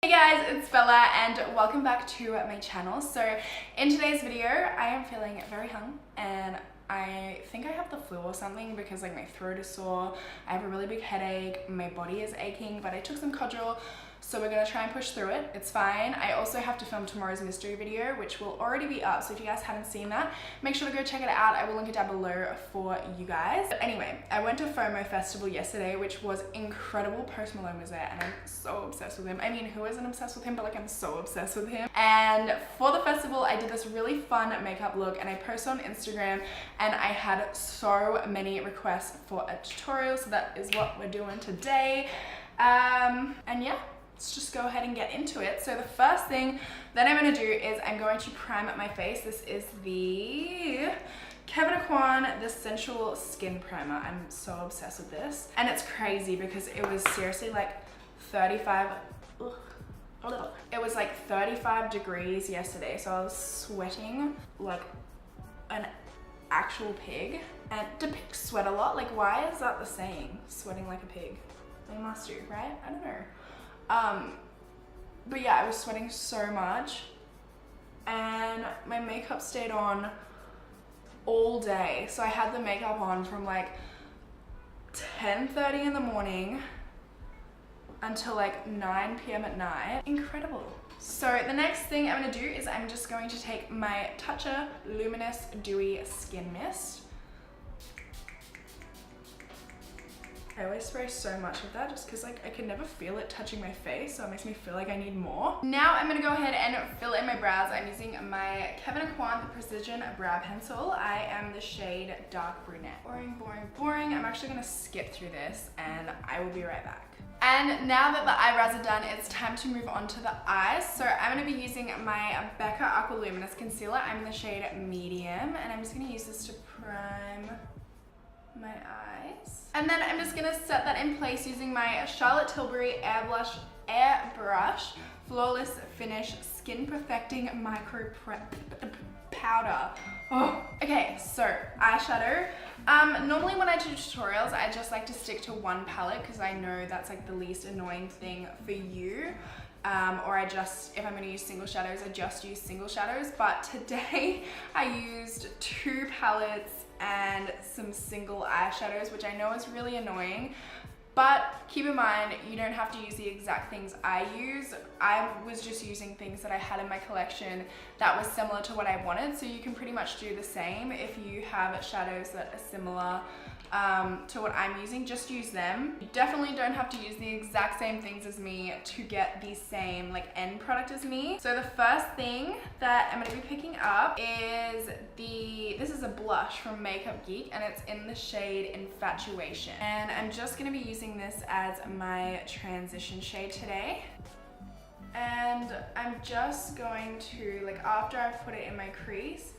Hey guys, it's Bella and welcome back to my channel. So in today's video, I am feeling very hung and I think I have the flu or something because like my throat is sore, I have a really big headache, my body is aching, but I took some Codral, so we're gonna try and push through it. It's fine. I also have to film tomorrow's mystery video, which will already be up, so if you guys haven't seen that, make sure to go check it out. I will link it down below for you guys. But anyway, I went to FOMO Festival yesterday, which was incredible. Post Malone was there and I'm so obsessed with him. I mean, who isn't obsessed with him, but like I'm so obsessed with him. And for the festival, I did this really fun makeup look and I posted on Instagram and I had so many requests for a tutorial, so that is what we're doing today. And yeah, let's just go ahead and get into it. So the first thing that I'm going to do is I'm going to prime my face. This is the Kevin Aquan, the Sensual Skin Primer. I'm so obsessed with this. And it's crazy because it was seriously like 35, it was like 35 degrees yesterday. So I was sweating like an actual pig. And do pigs sweat a lot? Like, why is that the saying? Sweating like a pig. They must do, right? I don't know. But yeah, I was sweating so much and my makeup stayed on all day. So I had the makeup on from like 10:30 in the morning until like 9 p.m. at night. Incredible. So the next thing I'm gonna do is I'm just going to take my Toucher Luminous Dewy Skin Mist. I always spray so much of that just because like I can never feel it touching my face, so it makes me feel like I need more. Now I'm gonna go ahead and fill in my brows. I'm using my Kevin Aquan the Precision Brow Pencil. I am the shade Dark Brunette. Boring, boring, boring. I'm actually gonna skip through this and I will be right back. And now that the eyebrows are done, it's time to move on to the eyes. So I'm going to be using my Becca Aqua Luminous Concealer. I'm in the shade Medium, and I'm just going to use this to prime my eyes. And then I'm just going to set that in place using my Charlotte Tilbury Airbrush Flawless Finish Skin Perfecting Micro Powder. Oh. Okay, so eyeshadow. Normally when I do tutorials, I just like to stick to one palette because I know that's like the least annoying thing for you. Or if I'm going to use single shadows, I just use single shadows. But today I used two palettes and some single eyeshadows, which I know is really annoying. But keep in mind, you don't have to use the exact things I use. I was just using things that I had in my collection that was similar to what I wanted. So you can pretty much do the same if you have shadows that are similar to what I'm using. Just use them. You definitely don't have to use the exact same things as me to get the same like end product as me. So the first thing that I'm going to be picking up is this is a blush from Makeup Geek and it's in the shade Infatuation. And I'm just going to be using this as my transition shade today. And I'm just going to, like, after I've put it in my crease,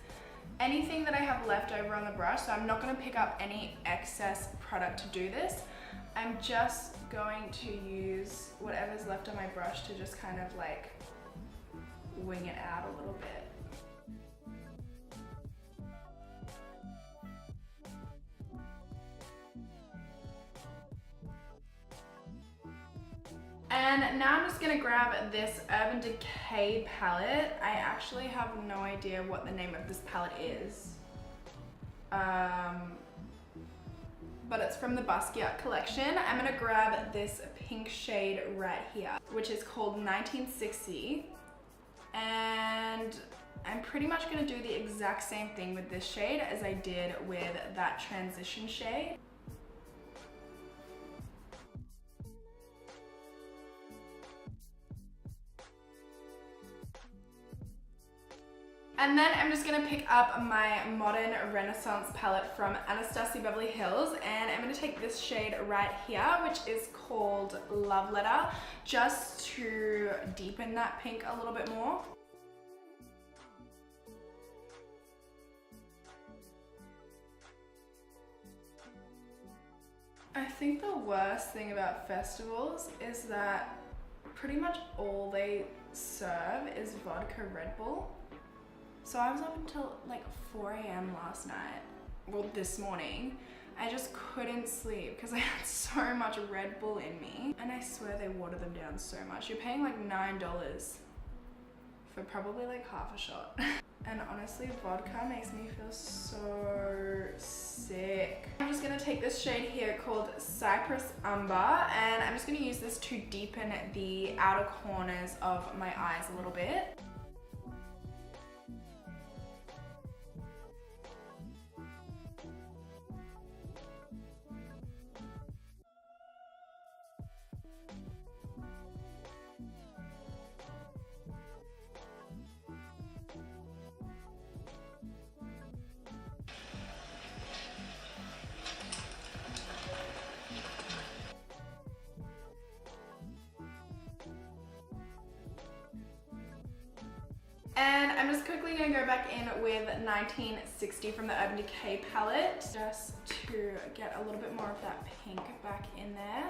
anything that I have left over on the brush, so I'm not going to pick up any excess product to do this. I'm just going to use whatever's left on my brush to just kind of like wing it out a little bit. And now I'm just gonna grab this Urban Decay palette. I actually have no idea what the name of this palette is. But it's from the Basquiat collection. I'm gonna grab this pink shade right here, which is called 1960. And I'm pretty much gonna do the exact same thing with this shade as I did with that transition shade. And then I'm just gonna pick up my Modern Renaissance palette from Anastasia Beverly Hills, and I'm gonna take this shade right here, which is called Love Letter, just to deepen that pink a little bit more. I think the worst thing about festivals is that pretty much all they serve is vodka Red Bull. So I was up until like 4 a.m. last night, well this morning, I just couldn't sleep because I had so much Red Bull in me. And I swear they water them down so much. You're paying like $9 for probably like half a shot. And honestly, vodka makes me feel so sick. I'm just gonna take this shade here called Cypress Umber, and I'm just gonna use this to deepen the outer corners of my eyes a little bit. And I'm just quickly gonna go back in with 1960 from the Urban Decay palette, just to get a little bit more of that pink back in there.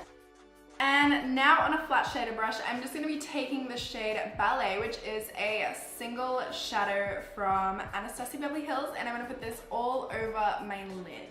And now on a flat shader brush, I'm just gonna be taking the shade Ballet, which is a single shadow from Anastasia Beverly Hills, and I'm gonna put this all over my lid.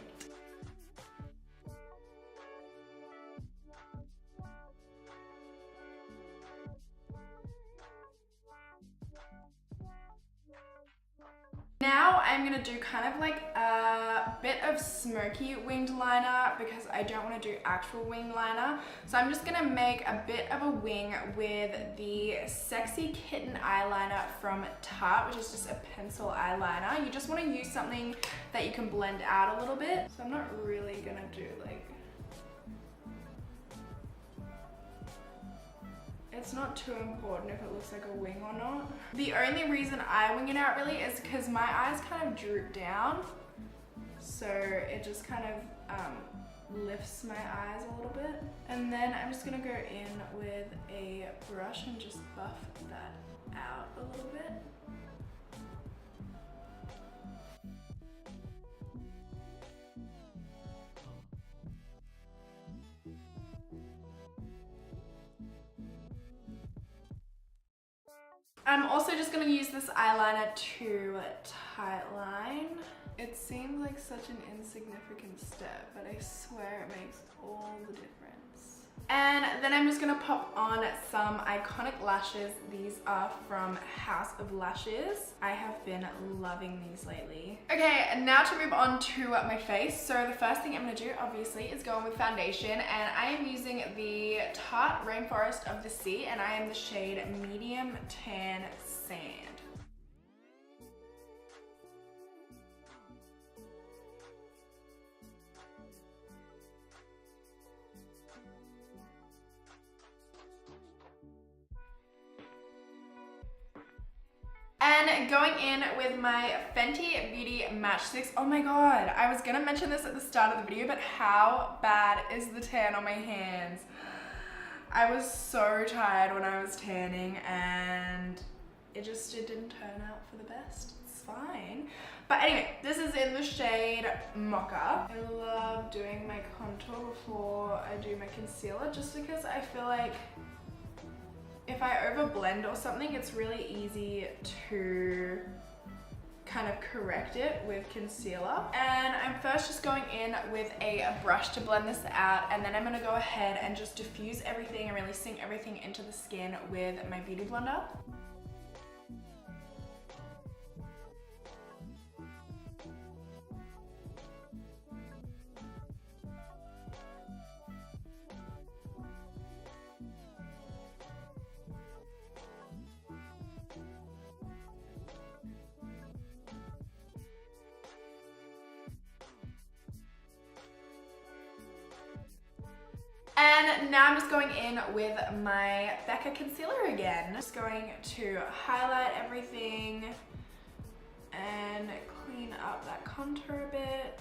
Now I'm gonna do kind of like a bit of smoky winged liner because I don't want to do actual wing liner. So I'm just gonna make a bit of a wing with the Sexy Kitten eyeliner from Tarte, which is just a pencil eyeliner. You just want to use something that you can blend out a little bit. So I'm not really gonna do like... It's not too important if it looks like a wing or not. The only reason I wing it out really is because my eyes kind of droop down. So it just kind of lifts my eyes a little bit. And then I'm just gonna go in with a brush and just buff that out a little bit. I'm also just going to use this eyeliner to tightline. It seems like such an insignificant step, but I swear it makes all the difference. And then I'm just going to pop on some iconic lashes. These are from House of Lashes. I have been loving these lately. Okay, and now to move on to my face. So the first thing I'm going to do, obviously, is go in with foundation. And I am using the Tarte Rainforest of the Sea, and I am the shade Medium Tan Sand. And going in with my Fenty Beauty Matchsticks. Oh my god, I was gonna mention this at the start of the video, but how bad is the tan on my hands? I was so tired when I was tanning and it didn't turn out for the best. It's fine. But anyway, this is in the shade Mocha. I love doing my contour before I do my concealer just because I feel like if I overblend or something, it's really easy to kind of correct it with concealer. And I'm first just going in with a brush to blend this out, and then I'm gonna go ahead and just diffuse everything and really sink everything into the skin with my Beauty Blender. And now I'm just going in with my Becca concealer again. Just going to highlight everything and clean up that contour a bit.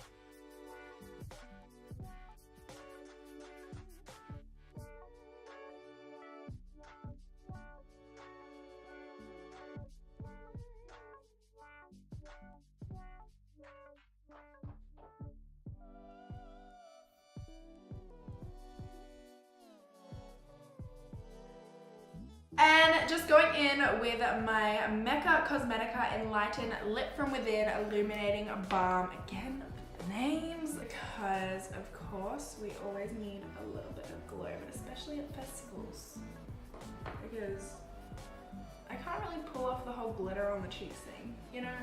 And just going in with my Mecca Cosmetica Enlighten Lit From Within Illuminating Balm. Again, names because of course we always need a little bit of glow, but especially at festivals because I can't really pull off the whole glitter on the cheeks thing, you know?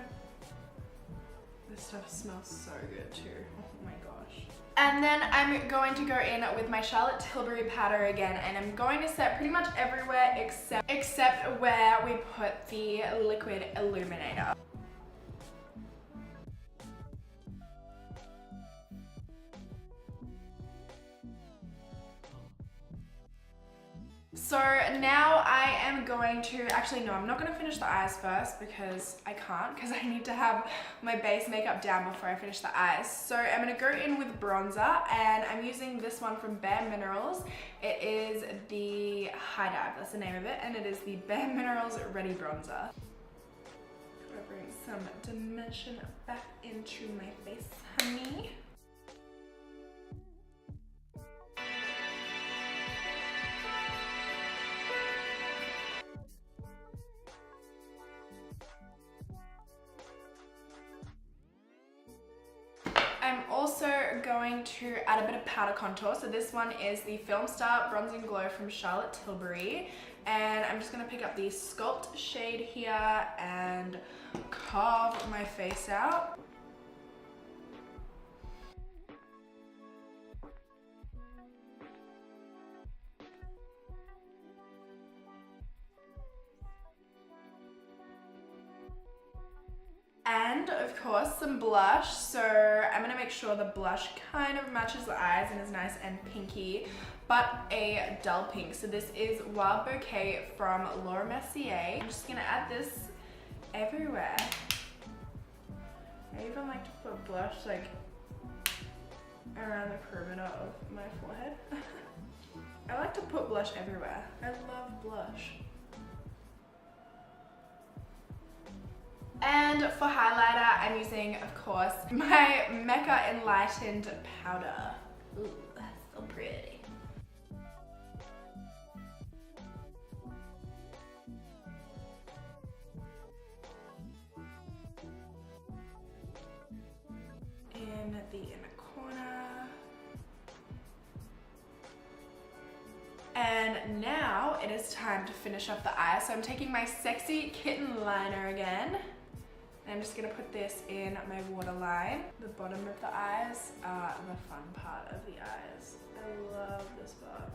This stuff smells so good too. Oh my gosh. And then I'm going to go in with my Charlotte Tilbury powder again, and I'm going to set pretty much everywhere except where we put the liquid illuminator. So now I am going to, actually no, I'm not going to finish the eyes first because I can't, because I need to have my base makeup down before I finish the eyes. So I'm going to go in with bronzer, and I'm using this one from Bare Minerals. It is the High Dive, that's the name of it, and it is the Bare Minerals Ready Bronzer. Gotta bring some dimension back into my face, honey. I'm also going to add a bit of powder contour. So this one is the Film Star Bronze and Glow from Charlotte Tilbury. And I'm just gonna pick up the Sculpt shade here and carve my face out. And of course some blush, so I'm gonna make sure the blush kind of matches the eyes and is nice and pinky, but a dull pink. So this is Wild Bouquet from Laura Mercier. I'm just gonna add this everywhere. I even like to put blush like around the perimeter of my forehead. I like to put blush everywhere. I love blush. And for highlighter, I'm using, of course, my Mecca Enlightened powder. Ooh, that's so pretty. In the inner corner. And now it is time to finish off the eye. So I'm taking my Sexy Kitten liner again. I'm just gonna put this in my waterline. The bottom of the eyes are the fun part of the eyes. I love this part.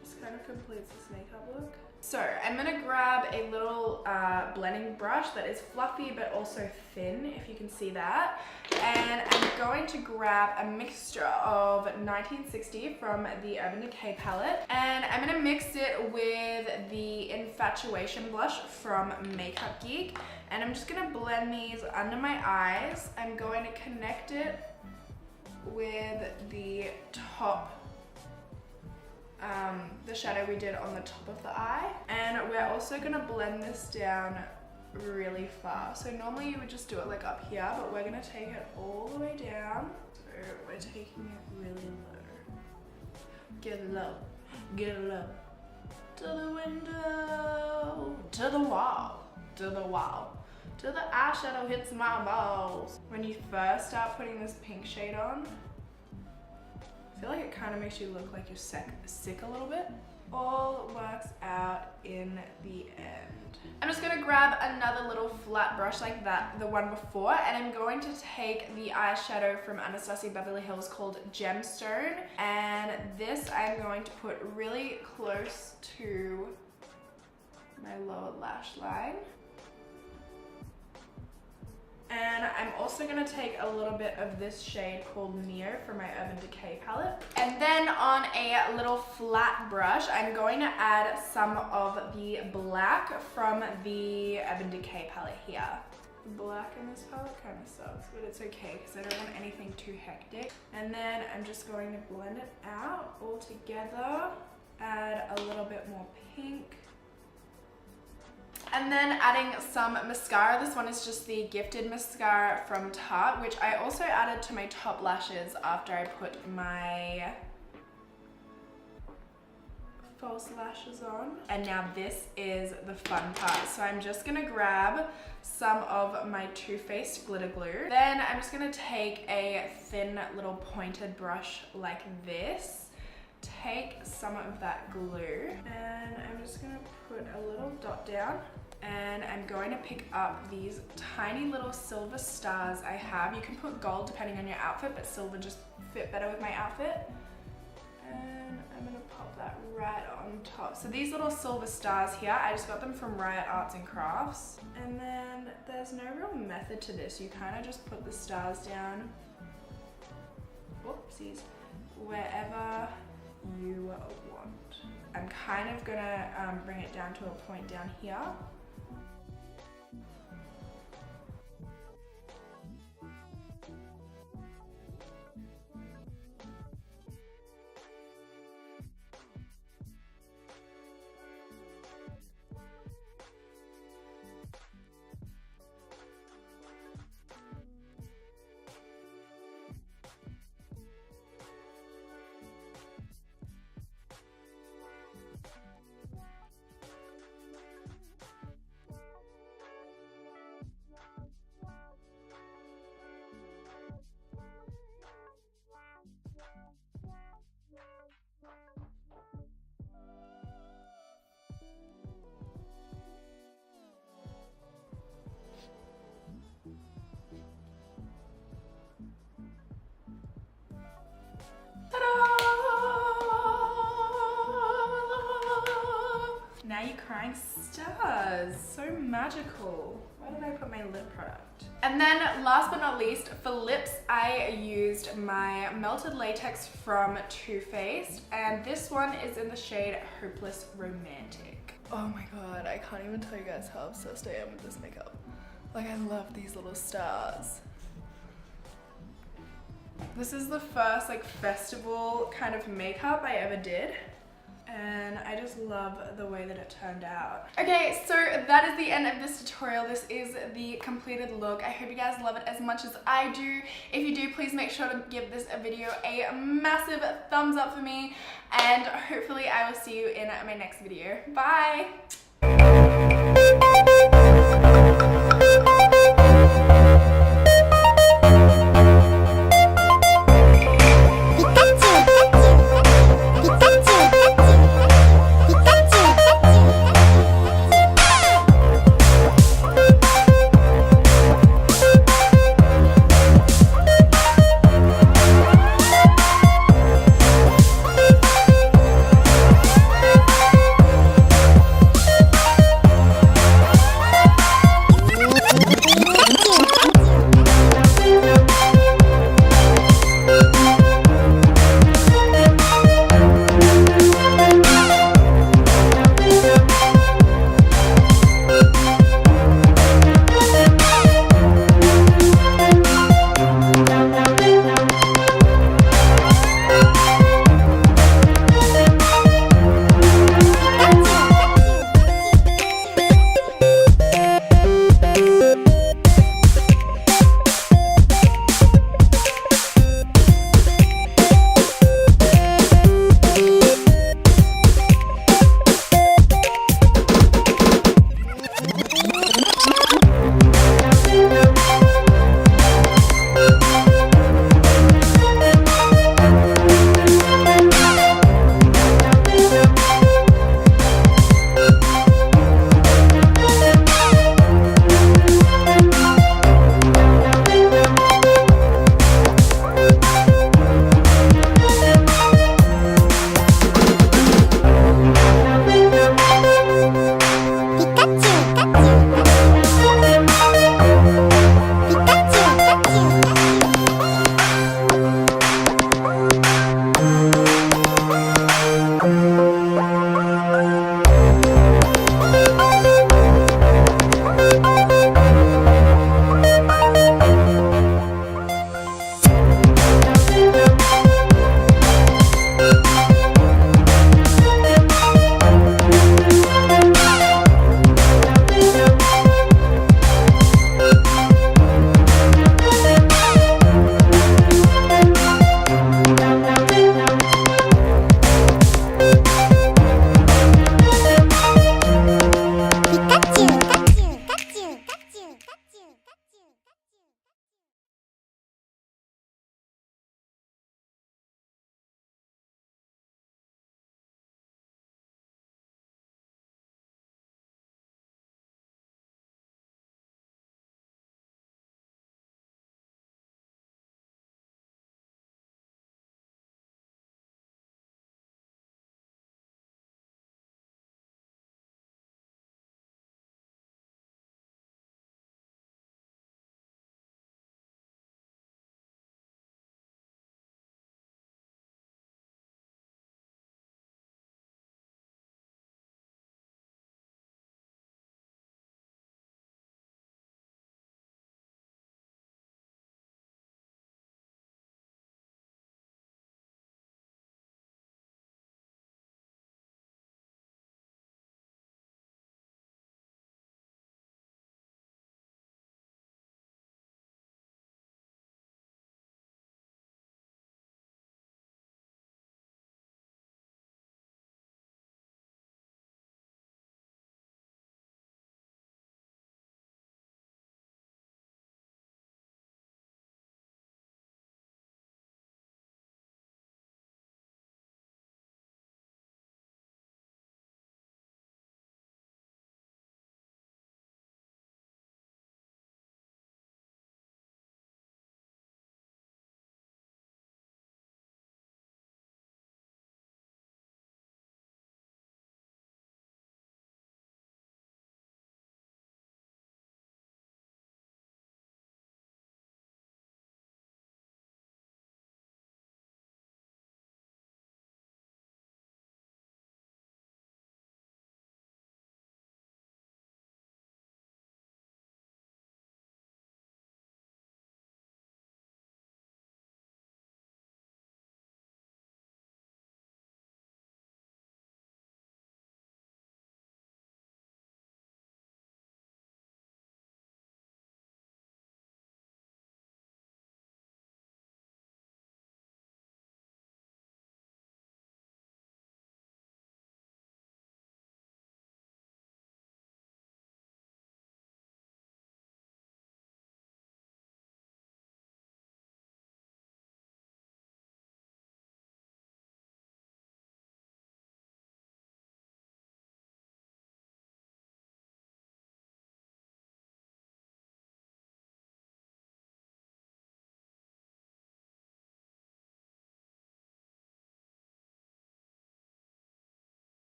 Just kind of completes this makeup look. So I'm gonna grab a little blending brush that is fluffy but also thin, if you can see that. And I'm going to grab a mixture of 1960 from the Urban Decay palette. And I'm gonna mix it with the Infatuation blush from Makeup Geek. And I'm just gonna blend these under my eyes. I'm going to connect it with the top, the shadow we did on the top of the eye. And we're also gonna blend this down really far. So normally you would just do it like up here, but we're gonna take it all the way down. So we're taking it really low. Get low, get low. To the window, to the wall, to the wall. Till the eyeshadow hits my balls. When you first start putting this pink shade on, I feel like it kind of makes you look like you're sick a little bit. All works out in the end. I'm just gonna grab another little flat brush like that, the one before, and I'm going to take the eyeshadow from Anastasia Beverly Hills called Gemstone, and this I'm going to put really close to my lower lash line. And I'm also gonna take a little bit of this shade called Neo from my Urban Decay palette. And then on a little flat brush, I'm going to add some of the black from the Urban Decay palette here. The black in this palette kind of sucks, but it's okay because I don't want anything too hectic. And then I'm just going to blend it out all together, add a little bit more pink. And then adding some mascara. This one is just the Gifted mascara from Tarte, which I also added to my top lashes after I put my false lashes on. And now this is the fun part. So I'm just gonna grab some of my Too Faced glitter glue. Then I'm just gonna take a thin little pointed brush like this. Take some of that glue and I'm just gonna put a little dot down, and I'm going to pick up these tiny little silver stars I have. You can put gold depending on your outfit, but silver just fit better with my outfit. And I'm gonna pop that right on top. So these little silver stars here, I just got them from Riot Arts and Crafts. And then there's no real method to this. You kind of just put the stars down, whoopsies, wherever you want. I'm kind of gonna bring it down to a point down here. Now you're crying stars. So magical. Where did I put my lip product? And then last but not least, for lips, I used my melted latex from Too Faced, and this one is in the shade Hopeless Romantic. Oh my god, I can't even tell you guys how obsessed I am with this makeup. Like, I love these little stars. This is the first like festival kind of makeup I ever did, and I just love the way that it turned out. Okay, so that is the end of this tutorial. This is the completed look. I hope you guys love it as much as I do. If you do, please make sure to give this video a massive thumbs up for me, and hopefully I will see you in my next video. Bye!